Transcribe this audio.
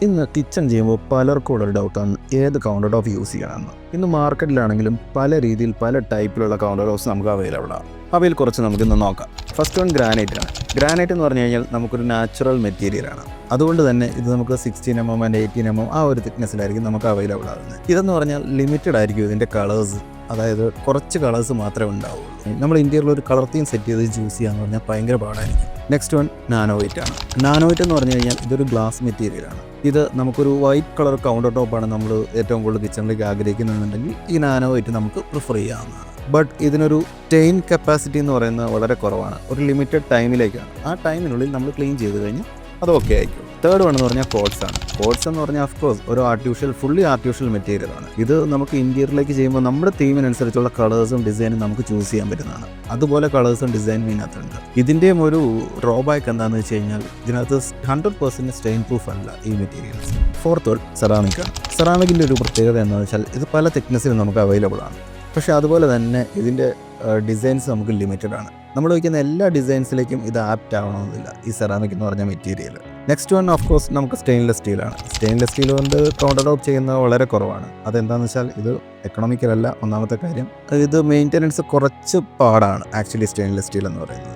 ഇന്ന് കിച്ചൺ ചെയ്യുമ്പോൾ പലർക്കും ഉള്ളൊരു ഡൗട്ടാണ് ഏത് കൗണ്ടർ ടോപ്പ് യൂസ് ചെയ്യണമെന്ന്. ഇന്ന് മാർക്കറ്റിലാണെങ്കിലും പല രീതിയിൽ പല ടൈപ്പിലുള്ള കൗണ്ടർ ടോപ്സ് നമുക്ക് അവൈലബിൾ ആണ്. അവയിൽ കുറച്ച് നമുക്കിന്ന് നോക്കാം. ഫസ്റ്റ് വൺ ഗ്രാനൈറ്റ് ആണ്. ഗ്രാനൈറ്റ് എന്ന് പറഞ്ഞു കഴിഞ്ഞാൽ നമുക്കൊരു നാച്ചുറൽ മെറ്റീരിയലാണ്. അതുകൊണ്ട് തന്നെ ഇത് നമുക്ക് 16mm ആൻഡ് 18mm ആ ഒരു തിക്നെസ്സിലായിരിക്കും നമുക്ക് അവൈലബിൾ ആകുന്നത്. ഇതെന്ന് പറഞ്ഞാൽ ലിമിറ്റഡ് ആയിരിക്കും ഇതിൻ്റെ കളേഴ്സ്, അതായത് കുറച്ച് കളേഴ്സ് മാത്രമേ ഉണ്ടാവുള്ളൂ. നമ്മൾ ഇന്ത്യയിൽ ഒരു കളർ തീം സെറ്റ് ചെയ്ത് ചൂസ് ചെയ്യാന്ന് പറഞ്ഞാൽ ഭയങ്കര പാടായിരിക്കും. നെക്സ്റ്റ് വൺ നാനോ വൈറ്റ് ആണ്. നാനോ വൈറ്റ് എന്ന് പറഞ്ഞു കഴിഞ്ഞാൽ ഇതൊരു ഗ്ലാസ് മെറ്റീരിയലാണ്. ഇത് നമുക്കൊരു വൈറ്റ് കളർ കൗണ്ടർ ടോപ്പാണ് നമ്മൾ ഏറ്റവും കൂടുതൽ കിച്ചണിലേക്ക് ആഗ്രഹിക്കുന്നുണ്ടെങ്കിൽ ഈ നാനോ വൈറ്റ് നമുക്ക് പ്രിഫർ ചെയ്യാവുന്നതാണ്. ബട്ട് ഇതിനൊരു സ്റ്റെയിൻ കപ്പാസിറ്റി എന്ന് പറയുന്നത് വളരെ കുറവാണ്. ഒരു ലിമിറ്റഡ് ടൈമിലേക്കാണ്. ആ ടൈമിനുള്ളിൽ നമ്മൾ ക്ലീൻ ചെയ്ത് കഴിഞ്ഞാൽ അത് ഓക്കെ ആയിരിക്കും. തേർഡ് വൺ എന്ന് പറഞ്ഞാൽ കോട്സ് ആണ്. കോട്സ് എന്ന് പറഞ്ഞാൽ ഓഫ്കോഴ്സ് ഒരു ഫുള്ളി ആർട്ടിഫിഷ്യൽ മെറ്റീരിയലാണ്. ഇത് നമുക്ക് ഇന്റീരിയറിലേക്ക് ചെയ്യുമ്പോൾ നമ്മുടെ തീമിനനുസരിച്ചുള്ള കളേഴ്സും ഡിസൈനും നമുക്ക് ചൂസ് ചെയ്യാൻ പറ്റുന്നതാണ്. അതുപോലെ കളേഴ്സും ഡിസൈനും ഇതിനകത്തുണ്ട്. ഇതിൻ്റെയും ഒരു ഡ്രോബാക്ക് എന്താണെന്ന് വെച്ച് കഴിഞ്ഞാൽ ഇതിനകത്ത് 100% സ്റ്റെയിൻ പ്രൂഫ് അല്ല ഈ മെറ്റീരിയൽസ്. ഫോർത്ത് വൺ സെറാമിക് ആണ്. സെറാമിക്കിൻ്റെ ഒരു പ്രത്യേകത എന്താണെന്ന് വെച്ചാൽ ഇത് പല തിക്നെസ്സിലും നമുക്ക് അവൈലബിൾ ആണ്. പക്ഷേ അതുപോലെ തന്നെ ഇതിൻ്റെ ഡിസൈൻസ് നമുക്ക് ലിമിറ്റഡ് ആണ്. നമ്മൾ വയ്ക്കുന്ന എല്ലാ ഡിസൈൻസിലേക്കും ഇത് ആപ്റ്റ് ആവണമെന്നില്ല ഈ സെറാമിക് എന്ന് പറഞ്ഞ material. Next one of course നമുക്ക് സ്റ്റെയിൻലെസ് സ്റ്റീലാണ്. സ്റ്റെയിൻലെസ് സ്റ്റീൽ കൊണ്ട് കൗണ്ടർ ടോപ്പ് ചെയ്യുന്നത് വളരെ കുറവാണ്. അതെന്താണെന്ന് വെച്ചാൽ ഇത് എക്കണോമിക്കലല്ല. ഒന്നാമത്തെ കാര്യം, ഇത് മെയിൻ്റെനൻസ് കുറച്ച് പാടാണ് ആക്ച്വലി സ്റ്റെയിൻലെസ് സ്റ്റീൽ എന്ന് പറയുന്നത്.